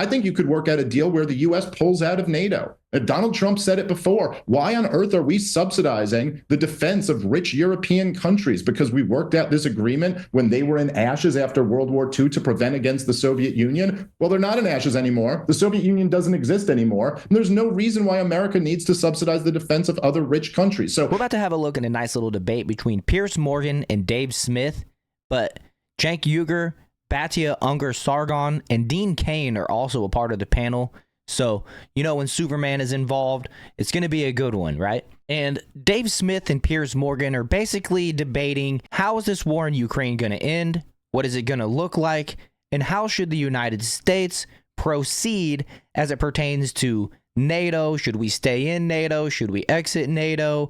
I think you could work out a deal where the U.S. pulls out of NATO. Donald Trump said it before. Why on earth are we subsidizing the defense of rich European countries? Because we worked out this agreement when they were in ashes after World War II to prevent against the Soviet Union? Well, they're not in ashes anymore. The Soviet Union doesn't exist anymore. And there's no reason why America needs to subsidize the defense of other rich countries. So we're about to have a look at a nice little debate between Piers Morgan and Dave Smith, but Cenk Uygur, Batia Ungar-Sargon, and Dean Kane are also a part of the panel. So, you know, when Superman is involved, it's going to be a good one, right? And Dave Smith and Piers Morgan are basically debating, how is this war in Ukraine going to end? What is it going to look like? And how should the United States proceed as it pertains to NATO? Should we stay in NATO? Should we exit NATO?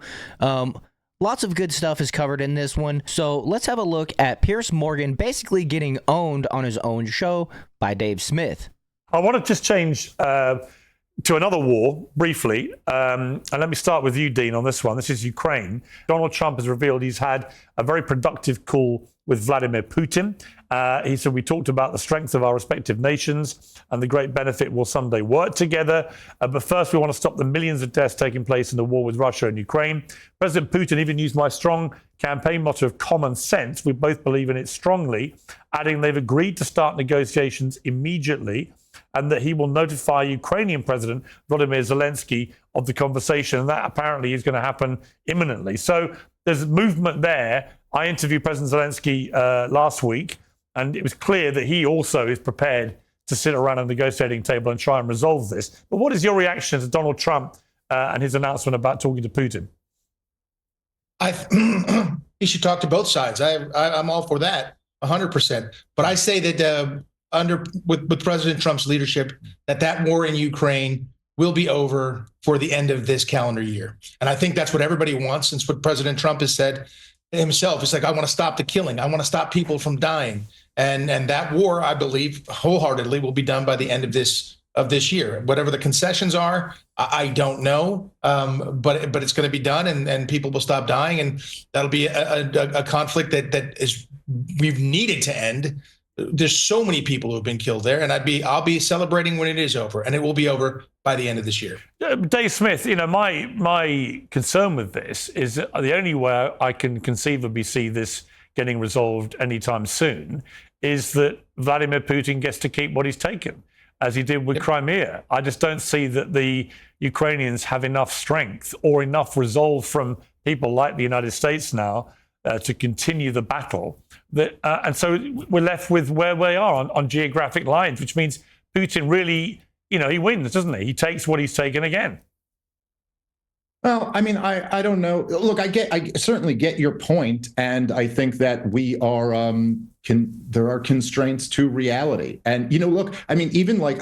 Lots of good stuff is covered in this one. So let's have a look at Piers Morgan basically getting owned on his own show by Dave Smith. I want to just change to another war briefly. And let me start with you, Dean, on this one. This is Ukraine. Donald Trump has revealed he's had a very productive call with Vladimir Putin. He said, we talked about the strength of our respective nations and the great benefit we'll someday work together. But first, we want to stop the millions of deaths taking place in the war with Russia and Ukraine. President Putin even used my strong campaign motto of common sense. We both believe in it strongly, adding they've agreed to start negotiations immediately and that he will notify Ukrainian President Vladimir Zelensky of the conversation. And that apparently is going to happen imminently. So there's movement there. I interviewed President Zelensky last week, and it was clear that he also is prepared to sit around a negotiating table and try and resolve this. But what is your reaction to Donald Trump and his announcement about talking to Putin? He should talk to both sides. I'm all for that, 100%. But I say that with President Trump's leadership, that war in Ukraine will be over for the end of this calendar year. And I think that's what everybody wants, since what President Trump has said himself. It's like, I want to stop the killing. I want to stop people from dying. And that war, I believe, wholeheartedly will be done by the end of this year. Whatever the concessions are, I don't know, but it's going to be done, and people will stop dying, and that'll be a conflict that is we've needed to end. There's so many people who have been killed there, and I'll be celebrating when it is over, and it will be over by the end of this year. Dave Smith, you know, my concern with this is that the only way I can conceivably see this getting resolved anytime soon is that Vladimir Putin gets to keep what he's taken, as he did with Crimea. I just don't see that the Ukrainians have enough strength or enough resolve from people like the United States now to continue the battle. And so we're left with where we are on geographic lines, which means Putin really, you know, he wins, doesn't he? He takes what he's taken again. Well, I mean, I don't know. Look, I certainly get your point, and I think that we are there are constraints to reality. And, you know, look, I mean, even like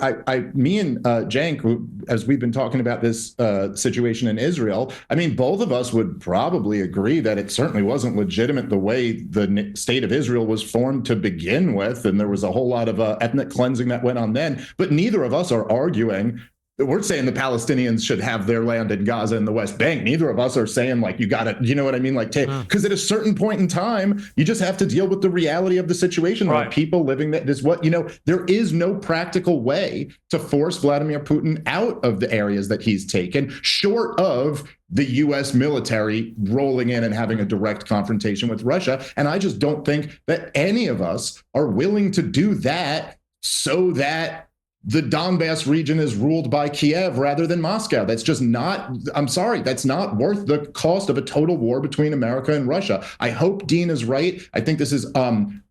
me and Cenk, as we've been talking about this situation in Israel, I mean, both of us would probably agree that it certainly wasn't legitimate the way the state of Israel was formed to begin with, and there was a whole lot of ethnic cleansing that went on then. But neither of us are arguing. We're saying the Palestinians should have their land in Gaza and the West Bank. Neither of us are saying, like, you got to, you know what I mean? Like, because at a certain point in time, you just have to deal with the reality of the situation. Right. Where people living that is what, you know, there is no practical way to force Vladimir Putin out of the areas that he's taken, short of the U.S. military rolling in and having a direct confrontation with Russia. And I just don't think that any of us are willing to do that so that the Donbass region is ruled by Kiev rather than Moscow. That's just not, I'm sorry, that's not worth the cost of a total war between America and Russia. I hope Dean is right. I think this is an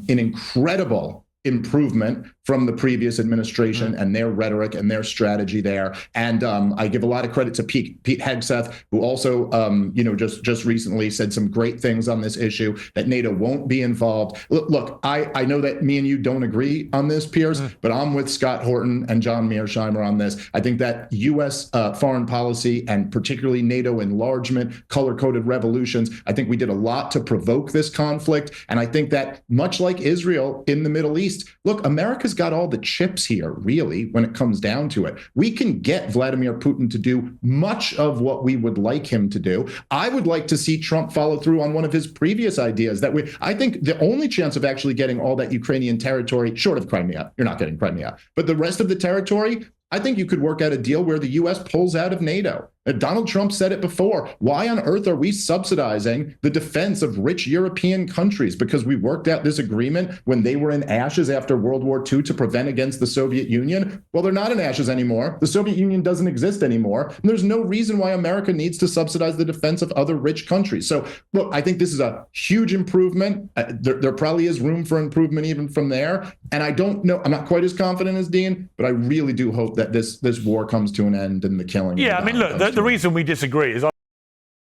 incredible improvement from the previous administration and their rhetoric and their strategy there. And I give a lot of credit to Pete Hegseth, who also, you know, just recently said some great things on this issue, that NATO won't be involved. Look, I know that me and you don't agree on this, Piers, but I'm with Scott Horton and John Mearsheimer on this. I think that U.S. Foreign policy, and particularly NATO enlargement, color-coded revolutions, I think we did a lot to provoke this conflict. And I think that, much like Israel in the Middle East, look, America's America's got all the chips here, really, when it comes down to it. We can get Vladimir Putin to do much of what we would like him to do. I would like to see Trump follow through on one of his previous ideas that I think the only chance of actually getting all that Ukrainian territory, short of Crimea, you're not getting Crimea, but the rest of the territory, I think you could work out a deal where the U.S. pulls out of NATO. Donald Trump said it before. Why on earth are we subsidizing the defense of rich European countries? Because we worked out this agreement when they were in ashes after World War II to prevent against the Soviet Union. Well, they're not in ashes anymore. The Soviet Union doesn't exist anymore. And there's no reason why America needs to subsidize the defense of other rich countries. So, look, I think this is a huge improvement. There probably is room for improvement even from there. And I don't know, I'm not quite as confident as Dean, but I really do hope that this war comes to an end and the killing. Yeah, I mean, look, the reason we disagree is...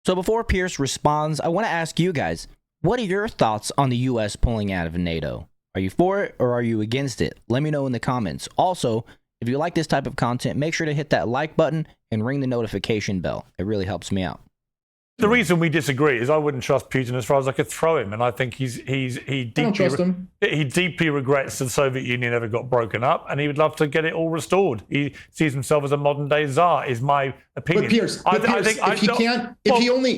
So before Piers responds, I want to ask you guys, what are your thoughts on the U.S. pulling out of NATO? Are you for it or are you against it? Let me know in the comments. Also, if you like this type of content, make sure to hit that like button and ring the notification bell. It really helps me out. The reason we disagree is I wouldn't trust Putin as far as I could throw him, and I think he deeply regrets that the Soviet Union ever got broken up, and he would love to get it all restored. He sees himself as a modern-day czar, is my opinion. But Piers,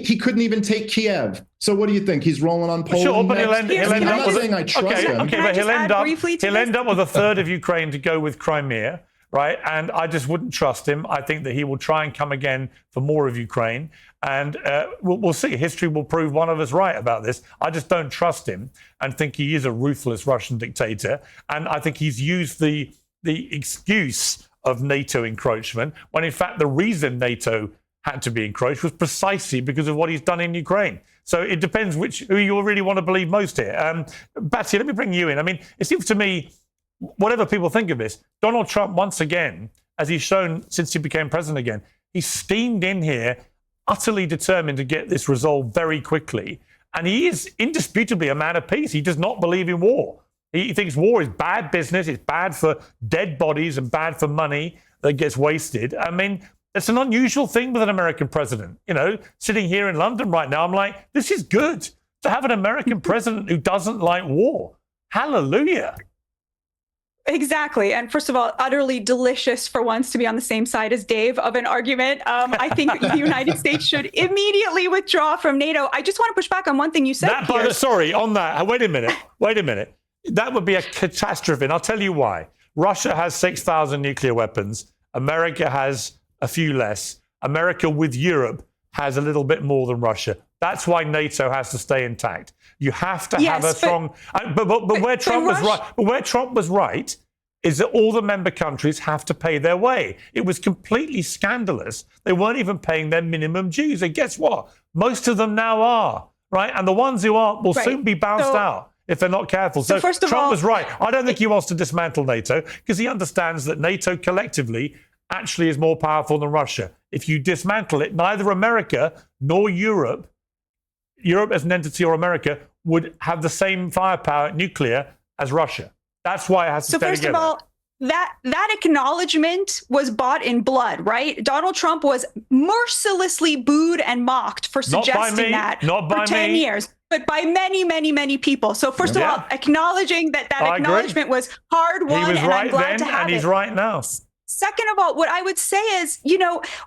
he couldn't even take Kiev. So what do you think? He's rolling on Poland? Sure, but he'll next? end up with I trust him. Okay, but he'll end up with a third of Ukraine to go with Crimea. Right, and I just wouldn't trust him. I think that he will try and come again for more of Ukraine, and we'll see. History will prove one of us right about this. I just don't trust him, and think he is a ruthless Russian dictator. And I think he's used the excuse of NATO encroachment, when in fact the reason NATO had to be encroached was precisely because of what he's done in Ukraine. So it depends who you really want to believe most here. Batsy, let me bring you in. I mean, it seems to me, whatever people think of this, Donald Trump, once again, as he's shown since he became president again, he's steamed in here, utterly determined to get this resolved very quickly. And he is indisputably a man of peace. He does not believe in war. He thinks war is bad business. It's bad for dead bodies and bad for money that gets wasted. I mean, it's an unusual thing with an American president. You know, sitting here in London right now, I'm like, this is good to have an American president who doesn't like war. Hallelujah. Exactly. And first of all, utterly delicious for once to be on the same side as Dave of an argument. I think the United States should immediately withdraw from NATO. I just want to push back on one thing you said, Piers. Sorry, on that. Wait a minute. That would be a catastrophe. And I'll tell you why. Russia has 6,000 nuclear weapons. America has a few less. America with Europe has a little bit more than Russia. That's why NATO has to stay intact. You have to have a strong. But where Trump was right. But where Trump was right is that all the member countries have to pay their way. It was completely scandalous. They weren't even paying their minimum dues. And guess what? Most of them now are, right? And the ones who aren't will soon be bounced out if they're not careful. So first of Trump all, was right. I don't think he wants to dismantle NATO because he understands that NATO collectively actually is more powerful than Russia. If you dismantle it, neither America nor Europe as an entity or America would have the same firepower nuclear as Russia. That's why it has to stay together. So first of all, that acknowledgement was bought in blood, right? Donald Trump was mercilessly booed and mocked for suggesting that for 10 years, but by many, many, many people. So first of all, acknowledging that acknowledgement was hard-won, and I'm glad to have it. And he's right now. Second of all, what I would say is,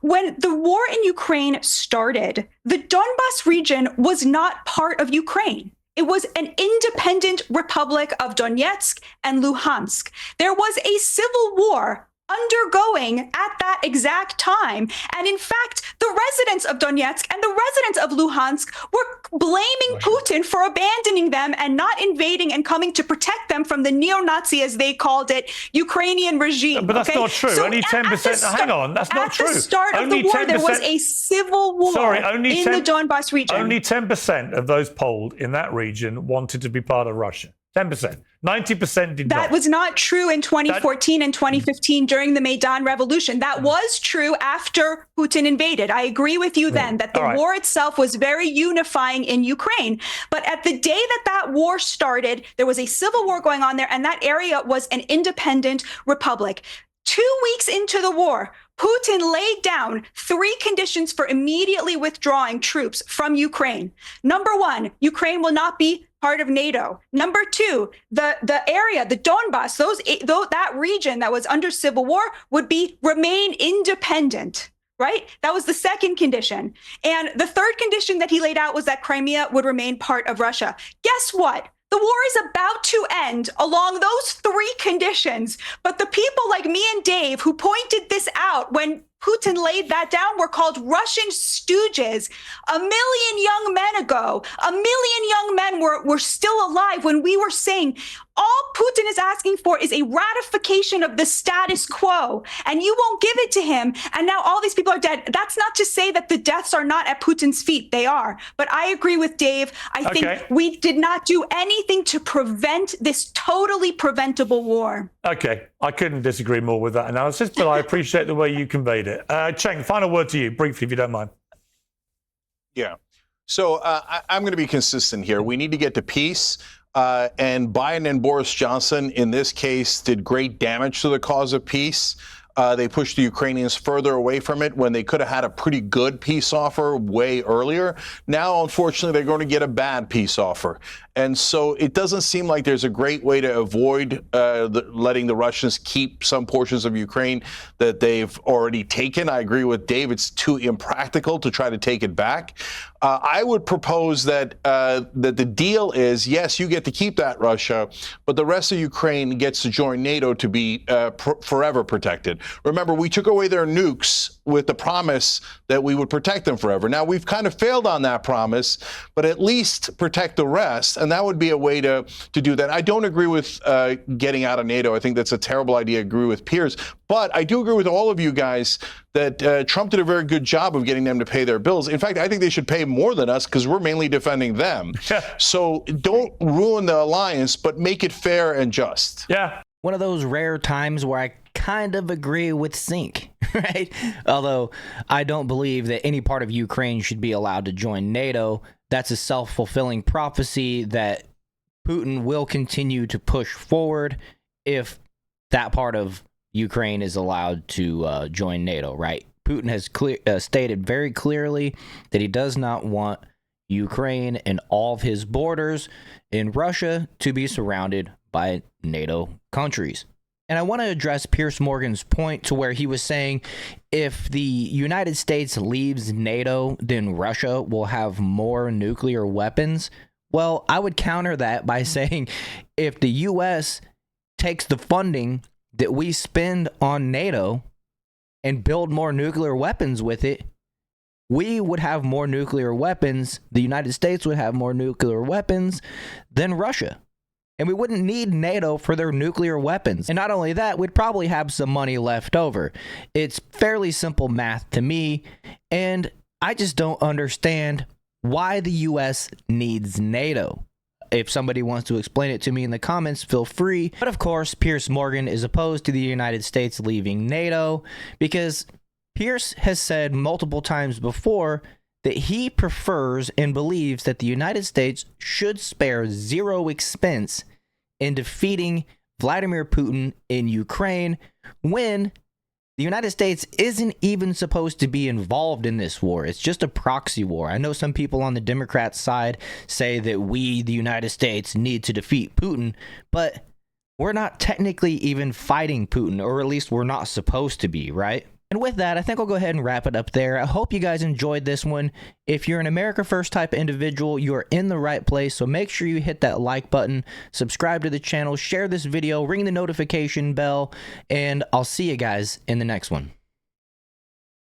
when the war in Ukraine started, the Donbas region was not part of Ukraine. It was an independent republic of Donetsk and Luhansk. There was a civil war undergoing at that exact time. And in fact, the residents of Donetsk and the residents of Luhansk were blaming Putin for abandoning them and not invading and coming to protect them from the neo-Nazi, as they called it, Ukrainian regime. But that's not true. So only 10%. Hang on, that's not true. At the start of the war, there was a civil war in the Donbas region. Only 10% of those polled in that region wanted to be part of Russia. 10%. 90% did not. That was not true in 2014 and 2015 during the Maidan Revolution. That was true after Putin invaded. I agree with you then that the war itself was very unifying in Ukraine. But at the day that war started, there was a civil war going on there, and that area was an independent republic. 2 weeks into the war, Putin laid down 3 conditions for immediately withdrawing troops from Ukraine. Number 1, Ukraine will not be part of NATO. Number two, the area, the Donbass, that region that was under civil war would remain independent. Right? That was the second condition. And the third condition that he laid out was that Crimea would remain part of Russia. Guess what? The war is about to end along those three conditions. But the people like me and Dave who pointed this out when Putin laid that down were called Russian stooges. 1 million young men ago, 1 million young men were still alive when we were saying all Putin is asking for is a ratification of the status quo, and you won't give it to him. And now all these people are dead. That's not to say that the deaths are not at Putin's feet. They are. But I agree with Dave. I think we did not do anything to prevent this totally preventable war. Okay, I couldn't disagree more with that analysis, but I appreciate the way you conveyed it. Cenk, final word to you, briefly, if you don't mind. Yeah. So I'm going to be consistent here. We need to get to peace. And Biden and Boris Johnson, in this case, did great damage to the cause of peace. They pushed the Ukrainians further away from it when they could have had a pretty good peace offer way earlier. Now, unfortunately, they're going to get a bad peace offer. And so it doesn't seem like there's a great way to avoid letting the Russians keep some portions of Ukraine that they've already taken. I agree with Dave. It's too impractical to try to take it back. I would propose that that the deal is, yes, you get to keep that, Russia, but the rest of Ukraine gets to join NATO to be forever protected. Remember, we took away their nukes with the promise that we would protect them forever. Now, we've kind of failed on that promise, but at least protect the rest. And that would be a way to do that. I don't agree with getting out of NATO. I think that's a terrible idea. I agree with Piers. But I do agree with all of you guys that Trump did a very good job of getting them to pay their bills. In fact, I think they should pay more than us because we're mainly defending them. So don't ruin the alliance, but make it fair and just. Yeah. One of those rare times where I kind of agree with Cenk, right? Although I don't believe that any part of Ukraine should be allowed to join NATO. That's a self-fulfilling prophecy that Putin will continue to push forward if that part of Ukraine is allowed to join NATO, right? Putin has stated very clearly that he does not want Ukraine and all of his borders in Russia to be surrounded by NATO countries. And I want to address Piers Morgan's point to where he was saying if the United States leaves NATO, then Russia will have more nuclear weapons. Well, I would counter that by saying if the U.S. takes the funding that we spend on NATO and build more nuclear weapons with it, we would have more nuclear weapons. The United States would have more nuclear weapons than Russia. And we wouldn't need NATO for their nuclear weapons. And not only that, we'd probably have some money left over. It's fairly simple math to me, and I just don't understand why the U.S. needs NATO. If somebody wants to explain it to me in the comments, feel free. But of course, Piers Morgan is opposed to the United States leaving NATO because Piers has said multiple times before that he prefers and believes that the United States should spare zero expense in defeating Vladimir Putin in Ukraine when the United States isn't even supposed to be involved in this war. It's just a proxy war. I know some people on the Democrat side say that we, the United States, need to defeat Putin, but we're not technically even fighting Putin, or at least we're not supposed to be, right? And with that, I think I'll go ahead and wrap it up there. I hope you guys enjoyed this one. If you're an America First type individual, you're in the right place. So make sure you hit that like button, subscribe to the channel, share this video, ring the notification bell, and I'll see you guys in the next one.